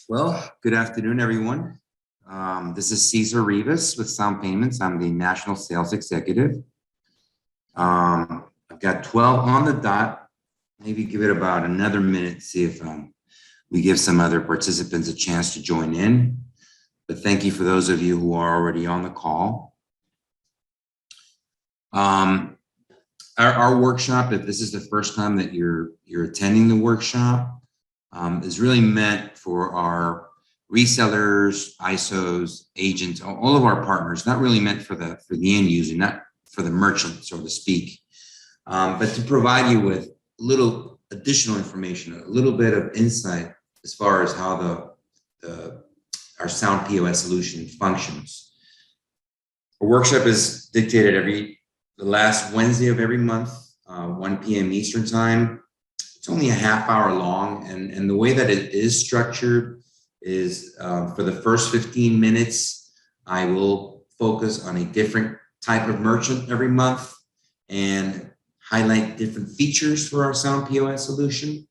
Well, good afternoon, everyone. This is Cesar Rivas with Sound Payments. I'm the National Sales Executive. I've got 12 on the dot. Maybe give it about another minute, see if we give some other participants a chance to join in. But thank you for those of you who are already on the call. Our workshop, if this is the first time that you're attending the workshop, is really meant for our resellers, ISOs, agents, all of our partners. Not really meant for the end user, not for the merchant, so to speak, but to provide you with a little additional information, a little bit of insight as far as how our Sound POS solution functions. Our workshop is dictated the last Wednesday of every month, 1 p.m. Eastern time. It's only a half hour long, and the way that it is structured is for the first 15 minutes, I will focus on a different type of merchant every month and highlight different features for our Sound POS solution.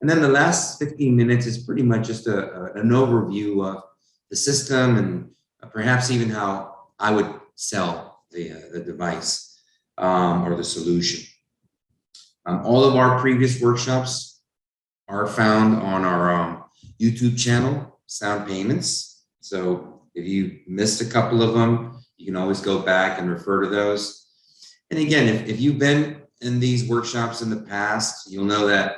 And then the last 15 minutes is pretty much just an overview of the system and perhaps even how I would sell the device or the solution. All of our previous workshops are found on our YouTube channel, Sound Payments. So if you missed a couple of them, you can always go back and refer to those. And again, if you've been in these workshops in the past, you'll know that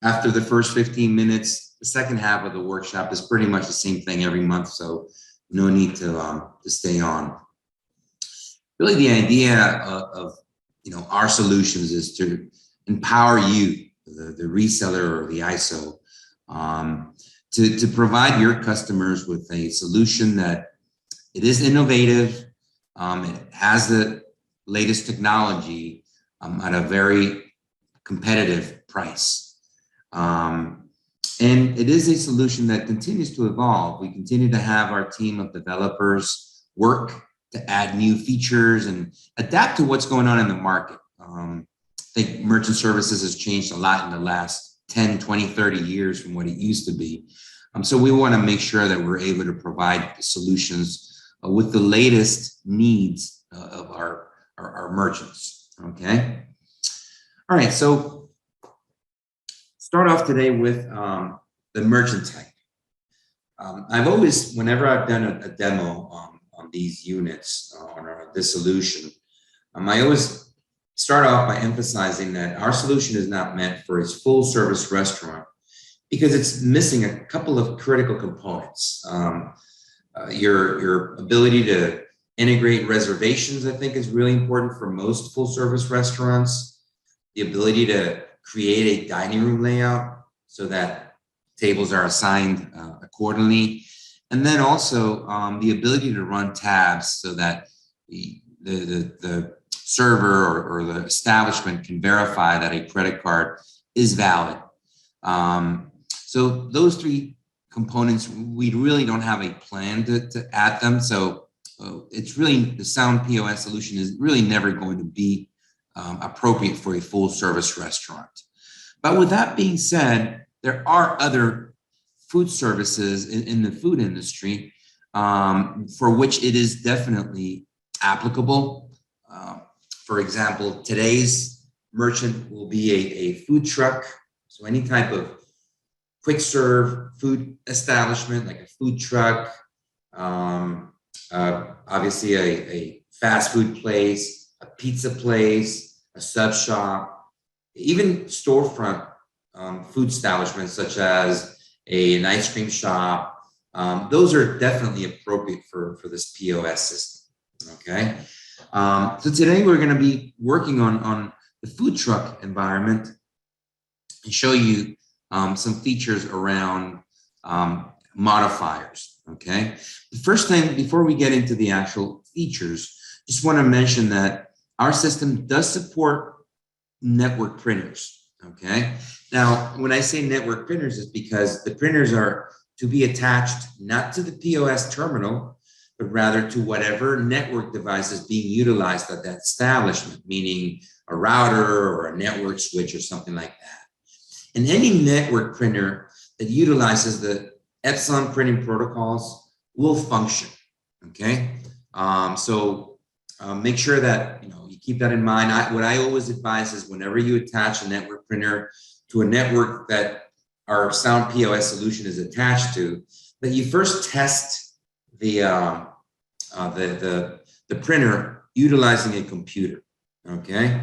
after the first 15 minutes, the second half of the workshop is pretty much the same thing every month. So no need to stay on. Really, the idea of our solutions is to empower you, the reseller or the ISO, to provide your customers with a solution that it is innovative, it has the latest technology at a very competitive price. And it is a solution that continues to evolve. We continue to have our team of developers work to add new features and adapt to what's going on in the market. I think merchant services has changed a lot in the last 10, 20, 30 years from what it used to be. So we want to make sure that we're able to provide solutions with the latest needs of our merchants, okay? All right, so start off today with the merchant type. I've always, whenever I've done a demo on these units, on this solution, I always start off by emphasizing that our solution is not meant for a full service restaurant because it's missing a couple of critical components. Your ability to integrate reservations, I think, is really important for most full service restaurants. The ability to create a dining room layout so that tables are assigned accordingly. And then also the ability to run tabs so that the server or the establishment can verify that a credit card is valid. So those three components, we really don't have a plan to add them. So it's really, the Sound POS solution is really never going to be appropriate for a full service restaurant. But with that being said, there are other food services in the food industry for which it is definitely applicable. For example, today's merchant will be a food truck. So any type of quick serve food establishment, like a food truck, obviously a fast food place, a pizza place, a sub shop, even storefront food establishments such as an ice cream shop. Those are definitely appropriate for this POS system, okay? So today we're going to be working on the food truck environment and show you some features around modifiers, okay? The first thing, before we get into the actual features, just want to mention that our system does support network printers, okay? Now, when I say network printers, it's because the printers are to be attached not to the POS terminal, but rather to whatever network device is being utilized at that establishment, meaning a router or a network switch or something like that. And any network printer that utilizes the Epson printing protocols will function, okay? Make sure that you keep that in mind. What I always advise is whenever you attach a network printer to a network that our Sound POS solution is attached to, that you first test the printer utilizing a computer, okay?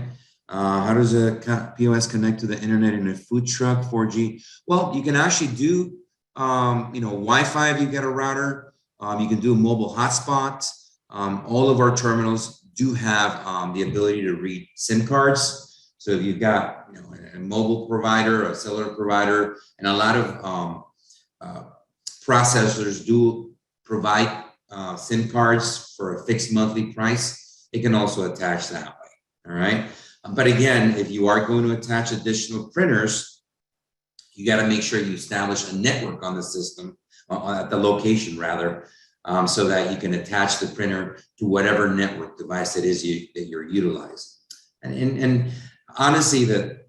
How does a POS connect to the internet in a food truck, 4G? Well, you can actually do, Wi-Fi if you get a router. You can do a mobile hotspot. All of our terminals do have the ability to read SIM cards. So if you've got a mobile provider, a cellular provider, and a lot of processors do provide SIM cards for a fixed monthly price, it can also attach that way, all right? But again, if you are going to attach additional printers, you got to make sure you establish a network on the system, at the location rather, so that you can attach the printer to whatever network device it is that you're utilizing. And honestly, the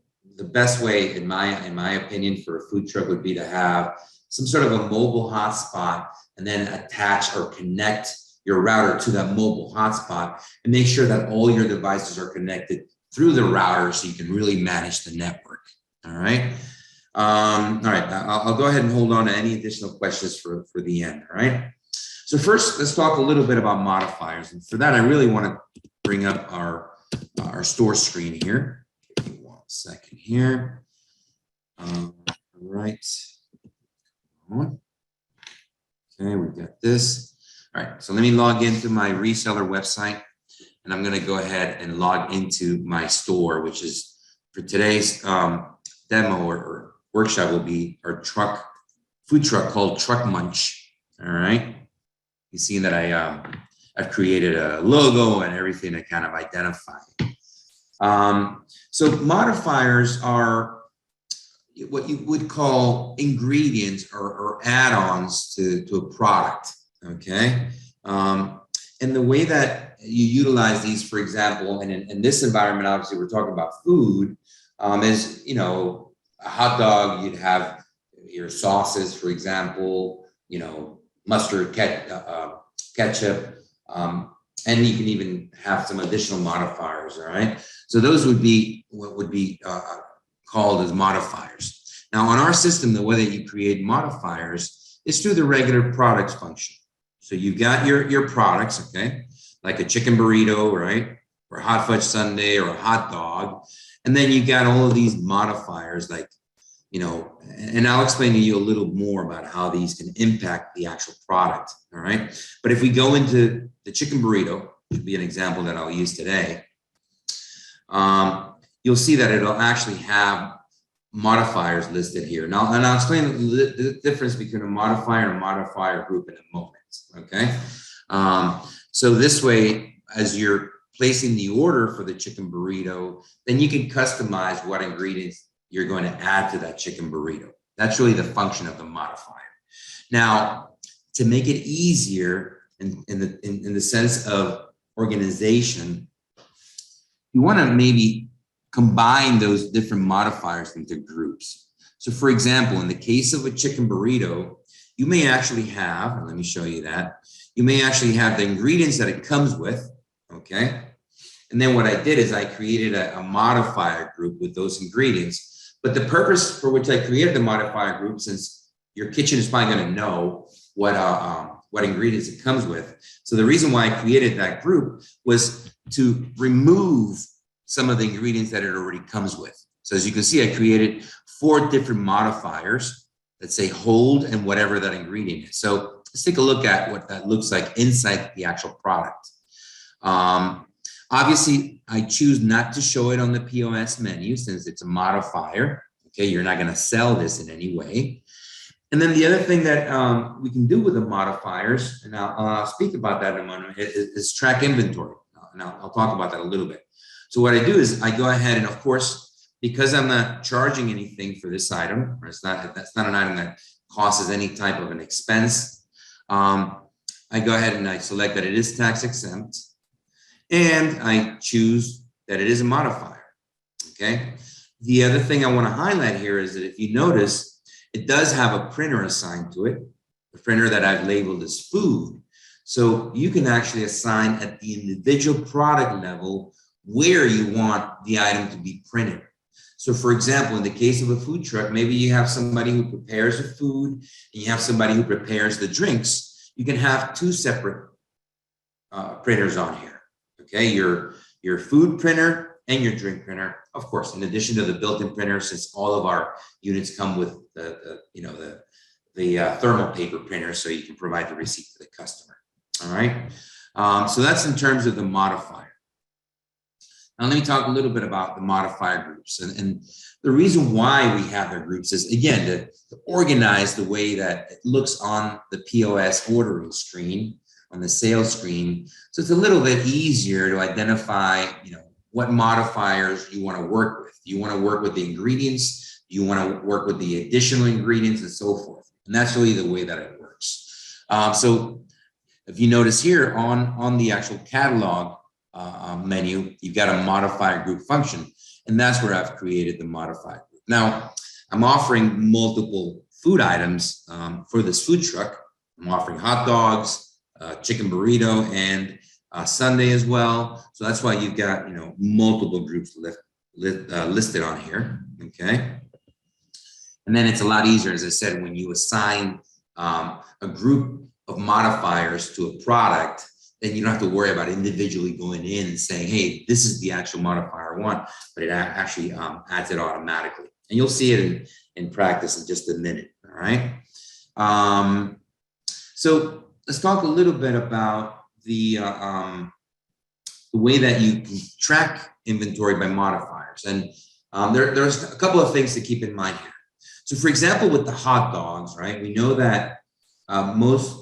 best way, in my opinion, for a food truck would be to have some sort of a mobile hotspot and then attach or connect your router to that mobile hotspot and make sure that all your devices are connected through the router so you can really manage the network. All right. All right. I'll go ahead and hold on to any additional questions for the end. All right. So first, let's talk a little bit about modifiers. And for that, I really want to bring up our store screen here. Give me 1 second here. All right. Okay, we've got this. All right. So let me log into my reseller website. And I'm going to go ahead and log into my store, which is for today's demo or workshop will be our food truck called Truck Munch. All right. You see that I've created a logo and everything to kind of identify. So modifiers are what you would call ingredients or add-ons to a product. Okay. And the way that you utilize these, for example, and in this environment, obviously we're talking about food, is, a hot dog, you'd have your sauces, for example, mustard, ketchup, and you can even have some additional modifiers, all right? So those would be what would be called as modifiers. Now on our system, the way that you create modifiers is through the regular products function. So you've got your products, okay? Like a chicken burrito, right? Or a hot fudge sundae or a hot dog. And then you got all of these modifiers like, and I'll explain to you a little more about how these can impact the actual product, all right? But if we go into the chicken burrito, which would be an example that I'll use today, you'll see that it'll actually have modifiers listed here. Now, and I'll explain the difference between a modifier and a modifier group in a moment, okay? So this way, as you're placing the order for the chicken burrito, then you can customize what ingredients you're going to add to that chicken burrito. That's really the function of the modifier. Now, to make it easier in the sense of organization, you want to maybe combine those different modifiers into groups. So for example, in the case of a chicken burrito, you may actually have, and let me show you that, you may actually have the ingredients that it comes with, okay? And then what I did is I created a modifier group with those ingredients. But the purpose for which I created the modifier group, since your kitchen is probably going to know what ingredients it comes with. So the reason why I created that group was to remove some of the ingredients that it already comes with. So as you can see, I created 4 different modifiers that say hold and whatever that ingredient is. So let's take a look at what that looks like inside the actual product. Obviously, I choose not to show it on the POS menu since it's a modifier. Okay, you're not going to sell this in any way. And then the other thing that we can do with the modifiers, and I'll speak about that in a moment, is track inventory. Now, I'll talk about that a little bit. So what I do is I go ahead and, of course, because I'm not charging anything for this item, or that's not an item that causes any type of an expense, I go ahead and I select that it is tax exempt. And I choose that it is a modifier, okay? The other thing I want to highlight here is that if you notice, it does have a printer assigned to it, the printer that I've labeled as food. So you can actually assign at the individual product level where you want the item to be printed. So for example, in the case of a food truck, maybe you have somebody who prepares the food and you have somebody who prepares the drinks. You can have two separate printers on here, okay? Your food printer and your drink printer, of course, in addition to the built-in printer, since all of our units come with the thermal paper printer, so you can provide the receipt to the customer, all right? So that's in terms of the modifier. Now, let me talk a little bit about the modifier groups. And the reason why we have their groups is, again, to organize the way that it looks on the POS ordering screen, on the sales screen. So it's a little bit easier to identify, what modifiers you want to work with. You want to work with the ingredients, you want to work with the additional ingredients and so forth. And that's really the way that it works. So if you notice here on the actual catalog, menu, you've got a modifier group function, and that's where I've created the modifier group. Now, I'm offering multiple food items for this food truck. I'm offering hot dogs, chicken burrito, and sundae as well. So that's why you've got multiple groups listed on here. Okay, and then it's a lot easier, as I said, when you assign a group of modifiers to a product. Then you don't have to worry about individually going in and saying, hey, this is the actual modifier I want, but it actually adds it automatically. And you'll see it in practice in just a minute, all right? So let's talk a little bit about the way that you can track inventory by modifiers. And there's a couple of things to keep in mind here. So for example, with the hot dogs, right, we know that most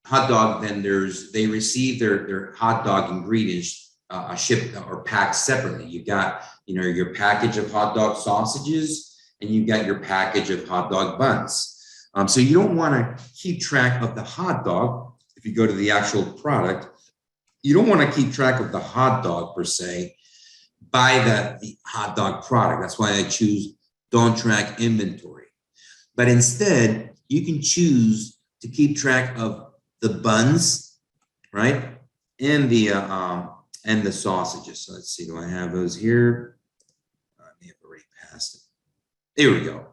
hot dog vendors, they receive their hot dog ingredients shipped or packed separately. You've got, your package of hot dog sausages and you've got your package of hot dog buns. So you don't want to keep track of the hot dog. If you go to the actual product, you don't want to keep track of the hot dog per se by the hot dog product. That's why I choose don't track inventory. But instead, you can choose to keep track of the buns, right? And the sausages. So let's see, do I have those here? I may have already passed it. There we go.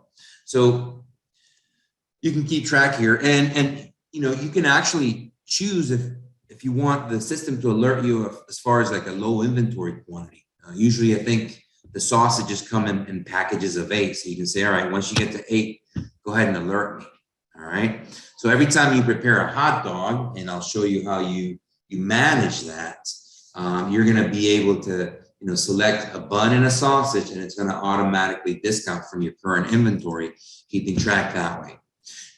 So you can keep track here, and you can actually choose if you want the system to alert you as far as like a low inventory quantity. Usually, I think the sausages come in packages of 8, so you can say, all right, once you get to 8, go ahead and alert me. All right. So every time you prepare a hot dog, and I'll show you how you manage that, you're going to be able to select a bun and a sausage, and it's going to automatically discount from your current inventory, keeping track that way.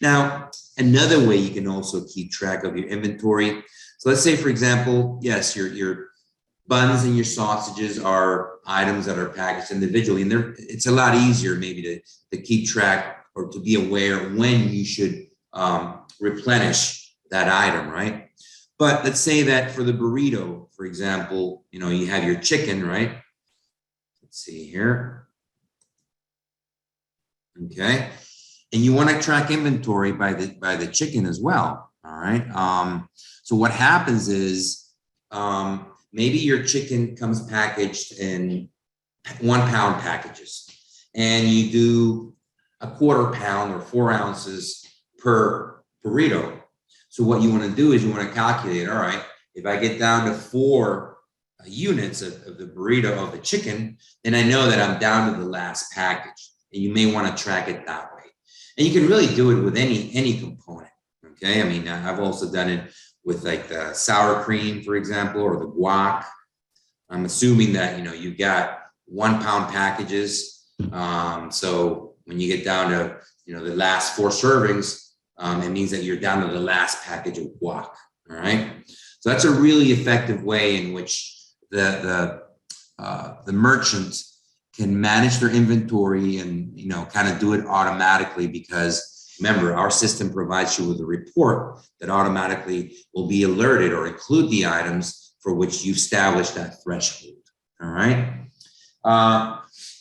Now, another way you can also keep track of your inventory. So let's say, for example, yes, your buns and your sausages are items that are packaged individually, and it's a lot easier maybe to keep track or to be aware when you should replenish that item, right? But let's say that for the burrito, for example, you have your chicken, right? Let's see here. Okay. And you want to track inventory by the chicken as well, all right? So what happens is maybe your chicken comes packaged in 1 pound packages, and you do a 1/4 pound or 4 ounces per burrito. So what you want to do is you want to calculate, all right, if I get down to 4 units of the burrito of the chicken, then I know that I'm down to the last package. And you may want to track it that way. And you can really do it with any component, okay? I mean, I've also done it with like the sour cream, for example, or the guac. I'm assuming that, you've got 1 pound packages. So when you get down to, the last 4 servings, it means that you're down to the last package of guac, all right? So that's a really effective way in which the merchant can manage their inventory and, kind of do it automatically, because remember, our system provides you with a report that automatically will be alerted or include the items for which you established that threshold, all right?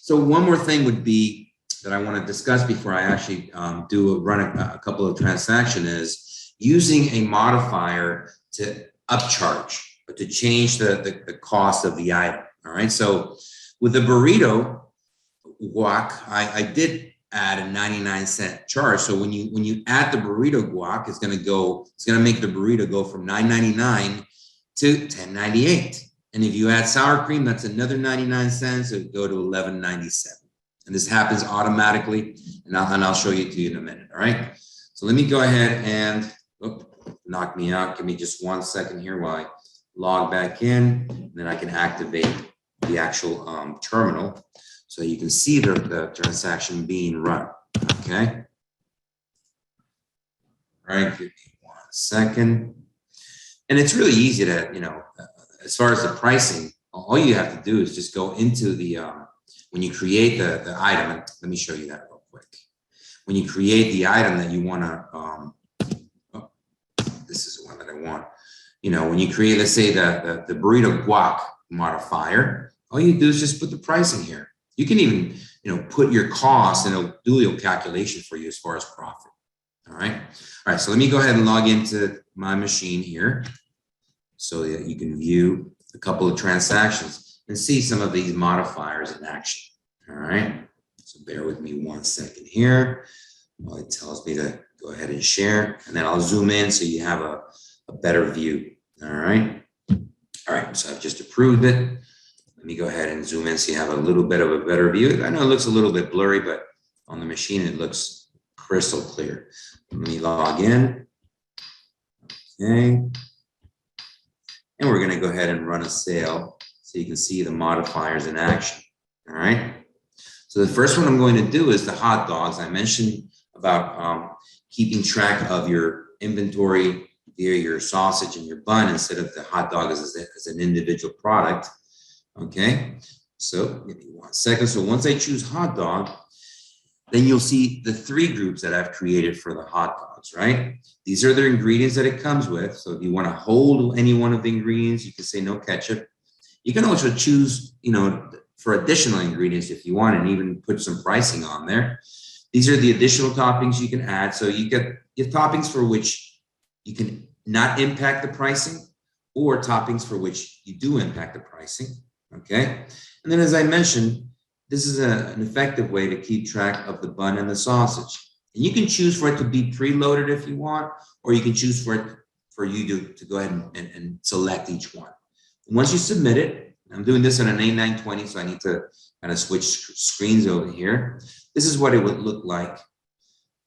So one more thing would be that I want to discuss before I actually run a couple of transactions using a modifier to upcharge, but to change the cost of the item. All right. So with the burrito guac, I did add a 99-cent charge. So when you add the burrito guac, it's going to make the burrito go from $9.99 to $10.98. And if you add sour cream, that's another 99 cents. It would go to $11.97. And this happens automatically. And I'll show you to you in a minute. All right. So let me go ahead and knock me out. Give me just 1 second here while I log back in. And then I can activate the actual terminal so you can see the transaction being run. Okay. All right. Give me 1 second. And it's really easy to, as far as the pricing, all you have to do is just go into the, when you create the item, and let me show you that real quick. When you create the item that you want to, this is the one that I want. When you create, let's say the burrito guac modifier, all you do is just put the pricing here. You can even, put your cost and it'll do your calculation for you as far as profit. All right. All right. So let me go ahead and log into my machine here so that you can view a couple of transactions and see some of these modifiers in action. All right. So bear with me 1 second here while it tells me to go ahead and share, and then I'll zoom in so you have a better view. All right. All right. So I've just approved it. Let me go ahead and zoom in so you have a little bit of a better view. I know it looks a little bit blurry, but on the machine, it looks crystal clear. Let me log in. Okay. And we're going to go ahead and run a sale so you can see the modifiers in action. All right. So the first one I'm going to do is the hot dogs. I mentioned about keeping track of your inventory via your sausage and your bun instead of the hot dog as an individual product. Okay. So give me 1 second. So once I choose hot dog, then you'll see the 3 groups that I've created for the hot dogs, right? These are the ingredients that it comes with. So if you want to hold any one of the ingredients, you can say no ketchup. You can also choose, for additional ingredients if you want, and even put some pricing on there. These are the additional toppings you can add. So you get toppings for which you can not impact the pricing, or toppings for which you do impact the pricing. Okay. And then as I mentioned, this is an effective way to keep track of the bun and the sausage. And you can choose for it to be preloaded if you want, or you can choose for you to go ahead and select each one. And once you submit it, I'm doing this on an A920, so I need to kind of switch screens over here. This is what it would look like.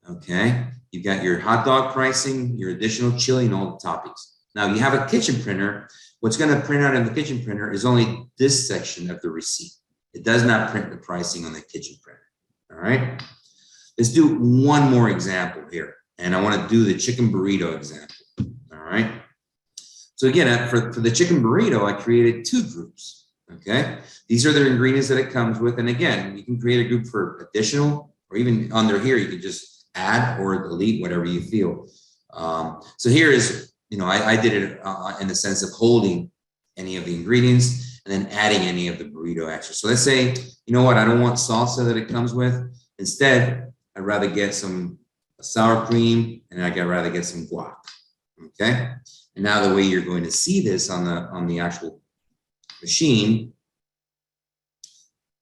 Okay. You've got your hot dog pricing, your additional chili, and all the toppings. Now you have a kitchen printer. What's going to print out in the kitchen printer is only this section of the receipt. It does not print the pricing on the kitchen printer. All right. Let's do one more example here. And I want to do the chicken burrito example. All right. So again, for the chicken burrito, I created 2 groups. Okay. These are the ingredients that it comes with. And again, you can create a group for additional, or even under here, you can just add or delete whatever you feel. So here is, I did it in the sense of holding any of the ingredients and then adding any of the burrito extras. So let's say, you know what, I don't want salsa that it comes with. Instead, I'd rather get some sour cream, and I'd rather get some guac. Okay. And now the way you're going to see this on the actual machine,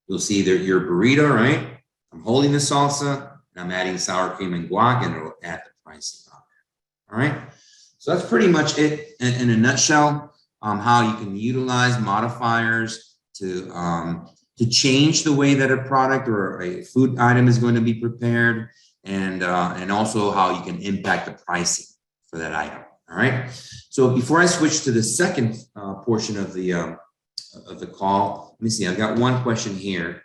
you'll see that your burrito, right? I'm holding the salsa, and I'm adding sour cream and guac, and it'll add the pricing on there. All right. So that's pretty much it in a nutshell, how you can utilize modifiers to change the way that a product or a food item is going to be prepared, and also how you can impact the pricing for that item. All right. So before I switch to the second portion of the call, let me see. I've got one question here.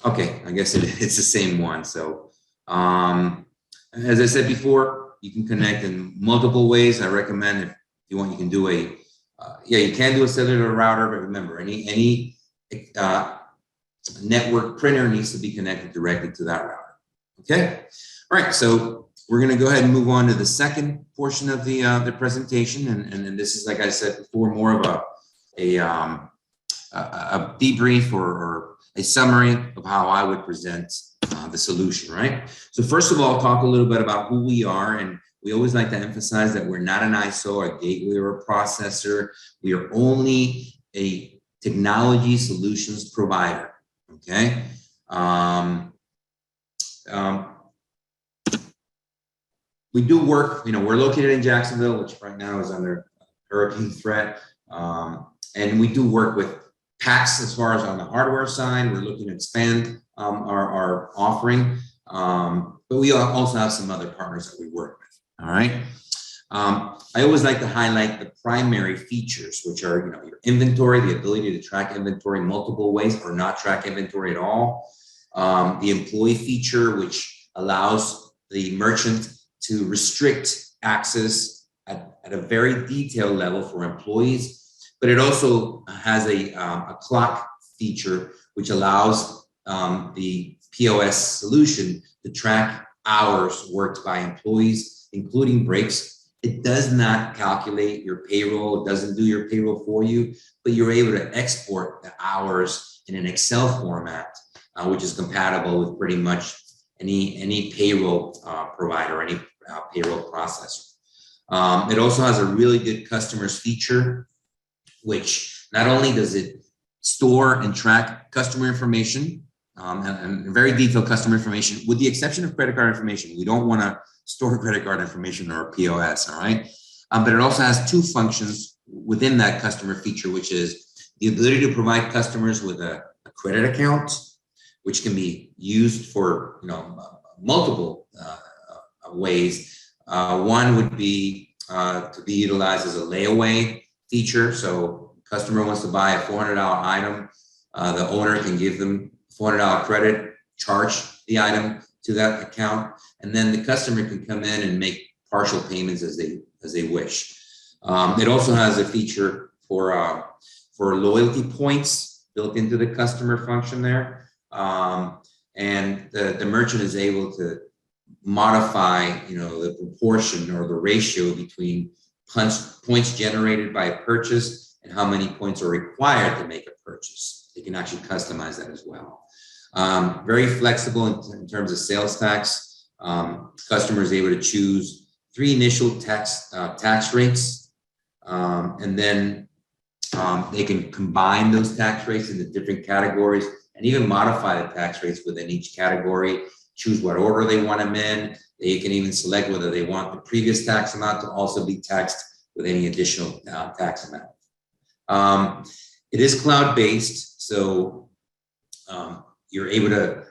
Okay, I guess it's the same one. So as I said before, you can connect in multiple ways. I recommend, if you want, you can do you can do a cellular router, but remember, any network printer needs to be connected directly to that router. Okay. All right. So we're going to go ahead and move on to the second portion of the presentation, and this is, like I said before, more of a debrief or a summary of how I would present the solution, right? So first of all, talk a little bit about who we are and we always like to emphasize that we're not an ISO, a gateway, or a processor. We are only a technology solutions provider, okay? We do work, we're located in Jacksonville, which right now is under hurricane threat. And we do work with PACs as far as on the hardware side. We're looking to expand our offering. But we also have some other partners that we work with, all right? I always like to highlight the primary features, which are your inventory, the ability to track inventory multiple ways or not track inventory at all. The employee feature, which allows the merchant to restrict access at a very detailed level for employees, but it also has a clock feature, which allows the POS solution to track hours worked by employees, including breaks. It does not calculate your payroll. It doesn't do your payroll for you, but you're able to export the hours in an Excel format, which is compatible with pretty much any payroll provider, any payroll processor. It also has a really good customers feature, which not only does it store and track customer information, and very detailed customer information, with the exception of credit card information. We don't want to store credit card information or POS, all right? But it also has two functions within that customer feature, which is the ability to provide customers with a credit account, which can be used for multiple ways. One would be to be utilized as a layaway feature. So customer wants to buy a $400 item, the owner can give them $400 credit, charge the item to that account, and then the customer can come in and make partial payments as they wish. It also has a feature for loyalty points built into the customer function there, and the merchant is able to modify, the proportion or the ratio between points generated by a purchase and how many points are required to make a purchase. They can actually customize that as well. Very flexible in terms of sales tax. Customers able to choose 3 initial tax rates, and then they can combine those tax rates into different categories and even modify the tax rates within each category, choose what order they want them in. They can even select whether they want the previous tax amount to also be taxed with any additional tax amount. It is cloud-based, so you're able to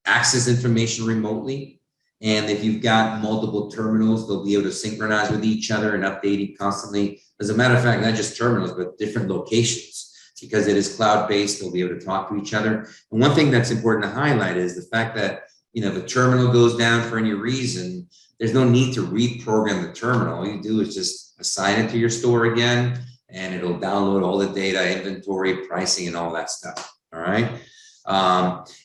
access information remotely. And if you've got multiple terminals, they'll be able to synchronize with each other and update it constantly. As a matter of fact, not just terminals, but different locations. Because it is cloud-based, they'll be able to talk to each other. And one thing that's important to highlight is the fact that, if the terminal goes down for any reason, there's no need to reprogram the terminal. All you do is just assign it to your store again, and it'll download all the data, inventory, pricing, and all that stuff, all right?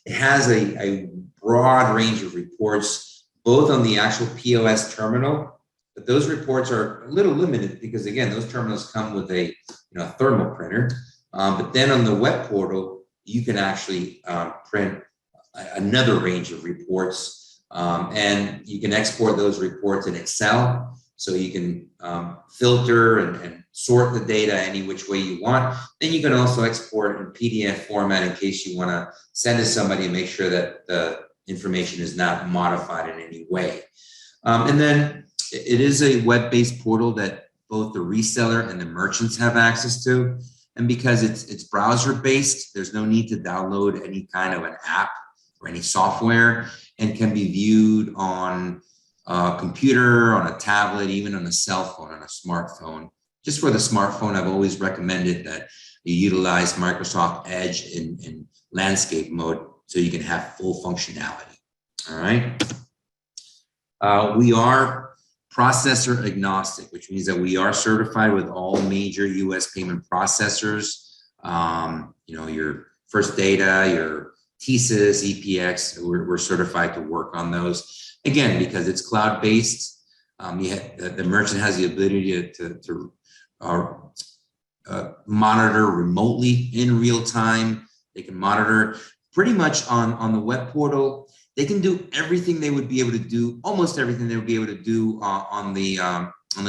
It has a broad range of reports, both on the actual POS terminal, but those reports are a little limited because, again, those terminals come with a thermal printer. But then on the web portal, you can actually print another range of reports, and you can export those reports in Excel. So you can filter and sort the data any which way you want. Then you can also export it in PDF format in case you want to send to somebody and make sure that the information is not modified in any way. And then it is a web-based portal that both the reseller and the merchants have access to. And because it's browser-based, there's no need to download any kind of an app or any software, and can be viewed on a computer, on a tablet, even on a cell phone, on a smartphone. Just for the smartphone, I've always recommended that you utilize Microsoft Edge in landscape mode so you can have full functionality, all right? We are processor agnostic, which means that we are certified with all major US payment processors. Your First Data, your TSYS, EPX, we're certified to work on those. Again, because it's cloud-based, the merchant has the ability to monitor remotely in real time. They can monitor pretty much on the web portal. they can do everything they would be able to do, almost everything they would be able to do on the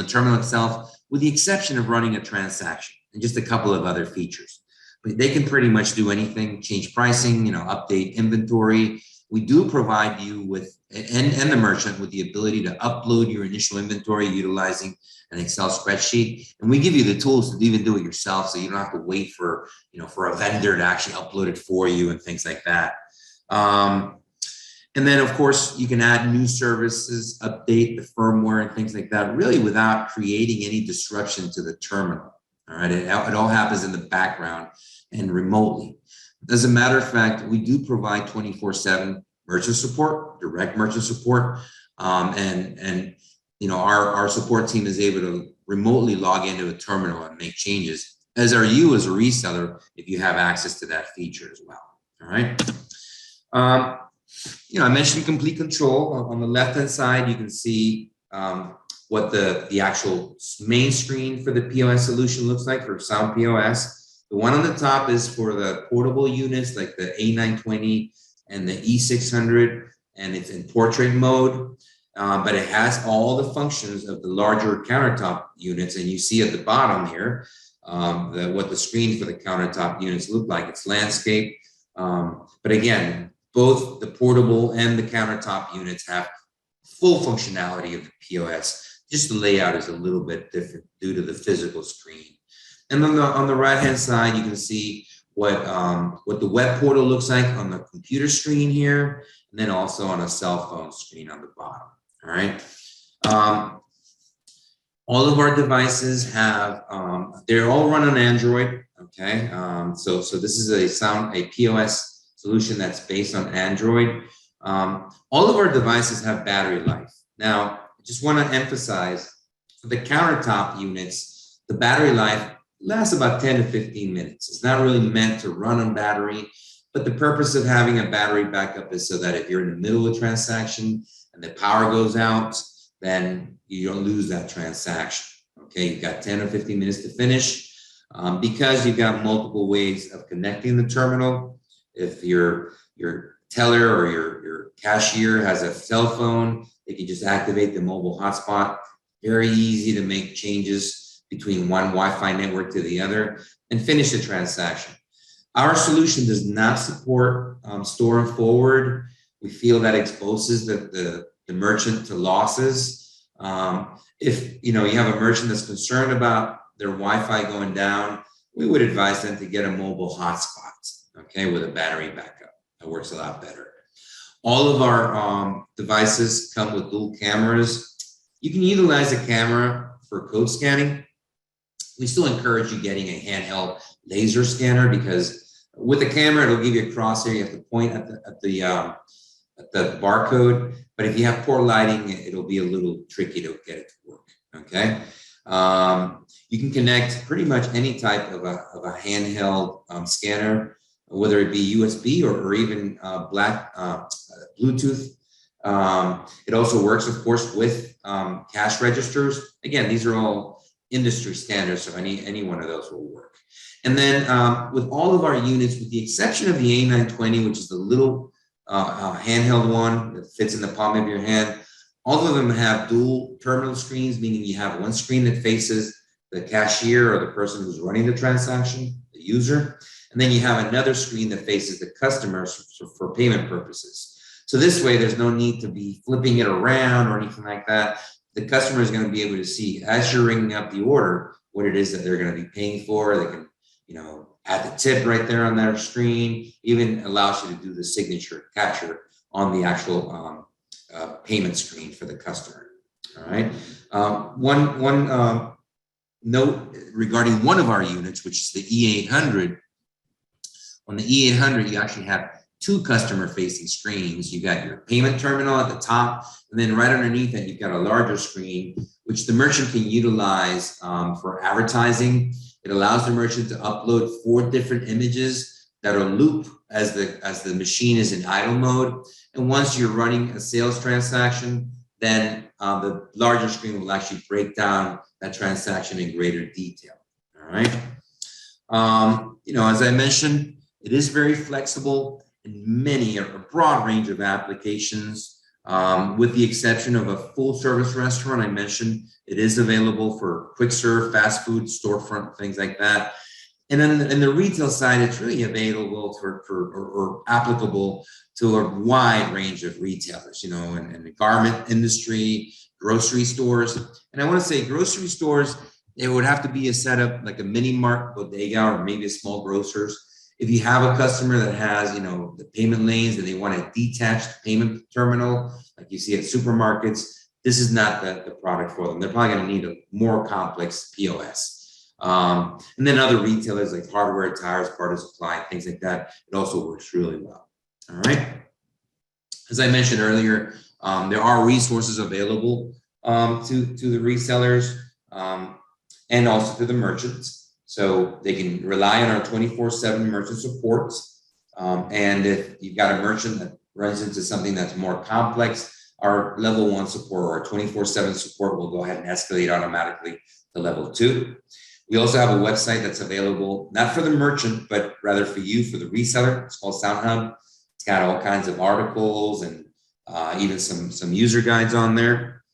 terminal itself, with the exception of running a transaction and just a couple of other features. But they can pretty much do anything, change pricing, update inventory. We do provide you with, and the merchant, with the ability to upload your initial inventory utilizing an Excel spreadsheet. And we give you the tools to even do it yourself, so you don't have to wait for, for a vendor to actually upload it for you and things like that. And then, of course, you can add new services, update the firmware and things like that, really without creating any disruption to the terminal. All right, it all happens in the background and remotely. As a matter of fact, we do provide 24/7 merchant support, direct merchant support, and our support team is able to remotely log into a terminal and make changes, as are you as a reseller if you have access to that feature as well. All right. I mentioned complete control. On the left-hand side, you can see what the actual main screen for the POS solution looks like for Sound POS. The one on the top is for the portable units like the A920 and the E600, and it's in portrait mode, but it has all the functions of the larger countertop units. And you see at the bottom here what the screen for the countertop units look like. It's landscape, but again, both the portable and the countertop units have full functionality of the POS. Just the layout is a little bit different due to the physical screen. And then on the right-hand side, you can see what the web portal looks like on the computer screen here, and then also on a cell phone screen on the bottom. All right. All of our devices have, they're all run on Android. Okay. So this is a POS solution that's based on Android. All of our devices have battery life. Now, I just want to emphasize, for the countertop units, the battery life lasts about 10 to 15 minutes. It's not really meant to run on battery, but the purpose of having a battery backup is so that if you're in the middle of a transaction and the power goes out, then you don't lose that transaction. Okay, you've got 10 or 15 minutes to finish. Because you've got multiple ways of connecting the terminal. If your teller or your cashier has a cell phone, they can just activate the mobile hotspot. Very easy to make changes between one Wi-Fi network to the other and finish the transaction. Our solution does not support store and forward. We feel that exposes the merchant to losses. If you have a merchant that's concerned about their Wi-Fi going down, we would advise them to get a mobile hotspot, okay, with a battery backup. That works a lot better. All of our devices come with dual cameras. You can utilize a camera for code scanning. We still encourage you getting a handheld laser scanner, because with a camera, it'll give you a crosshair. You have to point at the barcode. But if you have poor lighting, it'll be a little tricky to get it to work. Okay. You can connect pretty much any type of a handheld scanner, whether it be USB or even Bluetooth. It also works, of course, with cash registers. Again, these are all industry standards, so any one of those will work. And then with all of our units, with the exception of the A920, which is the little handheld one that fits in the palm of your hand, all of them have dual terminal screens, meaning you have one screen that faces the cashier or the person who's running the transaction, the user, and then you have another screen that faces the customer for payment purposes. So this way, there's no need to be flipping it around or anything like that. The customer is going to be able to see, as you're ringing up the order, what it is that they're going to be paying for. They can, add the tip right there on their screen. Even allows you to do the signature capture on the actual payment screen for the customer. All right. One note regarding one of our units, which is the E800. On the E800, you actually have two customer-facing screens. You got your payment terminal at the top, and then right underneath it, you've got a larger screen, which the merchant can utilize for advertising. It allows the merchant to upload 4 different images that are loop as the machine is in idle mode. And once you're running a sales transaction, then the larger screen will actually break down that transaction in greater detail. All right. As I mentioned, it is very flexible. in many, a broad range of applications, with the exception of a full service restaurant. I mentioned it is available for quick serve, fast food, storefront, things like that. And then in the retail side, it's really available or applicable to a wide range of retailers, in the garment industry, grocery stores. And I want to say grocery stores, it would have to be a setup like a mini mart, bodega, or maybe a small grocers. If you have a customer that has, the payment lanes and they want a detached payment terminal, like you see at supermarkets, this is not the product for them. They're probably going to need a more complex POS. And then other retailers like hardware, tires, part of supply, things like that, it also works really well. All right. As I mentioned earlier, there are resources available to the resellers and also to the merchants. So they can rely on our 24/7 merchant supports. And if you've got a merchant that runs into something that's more complex, our level 1 support or our 24/7 support will go ahead and escalate automatically to level 2. We also have a website that's available, not for the merchant, but rather for you, for the reseller. It's called Sound Hub. It's got all kinds of articles and even some user guides on there.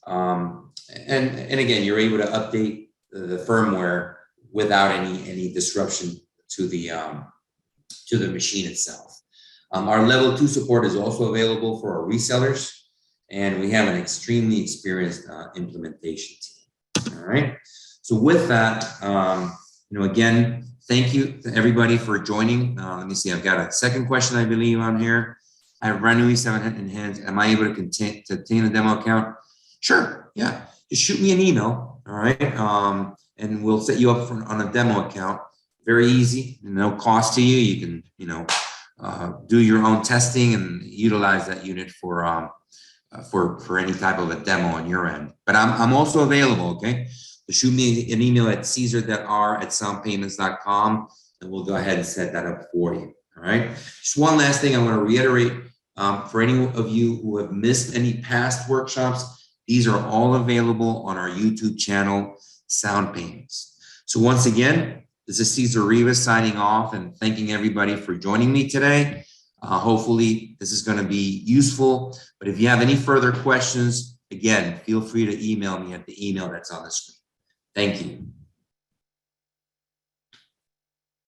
And again, you're able to update the firmware without any disruption to the machine itself. Our level 2 support is also available for our resellers, and we have an extremely experienced implementation team. All right. So with that, again, thank you to everybody for joining. Let me see. I've got a second question, I believe, on here. I have randomly 7 in hands. Am I able to obtain a demo account? Sure. Yeah. Just shoot me an email. All right. And we'll set you up on a demo account. Very easy, no cost to you. You can, do your own testing and utilize that unit for any type of a demo on your end. But I'm also available. Okay. So shoot me an email at caesar.r@soundpayments.com, and we'll go ahead and set that up for you. All right. Just one last thing I want to reiterate, for any of you who have missed any past workshops, these are all available on our YouTube channel, Sound Payments. So once again, this is Cesar Rivas signing off and thanking everybody for joining me today. Hopefully this is going to be useful, but if you have any further questions, again, feel free to email me at the email that's on the screen. Thank you.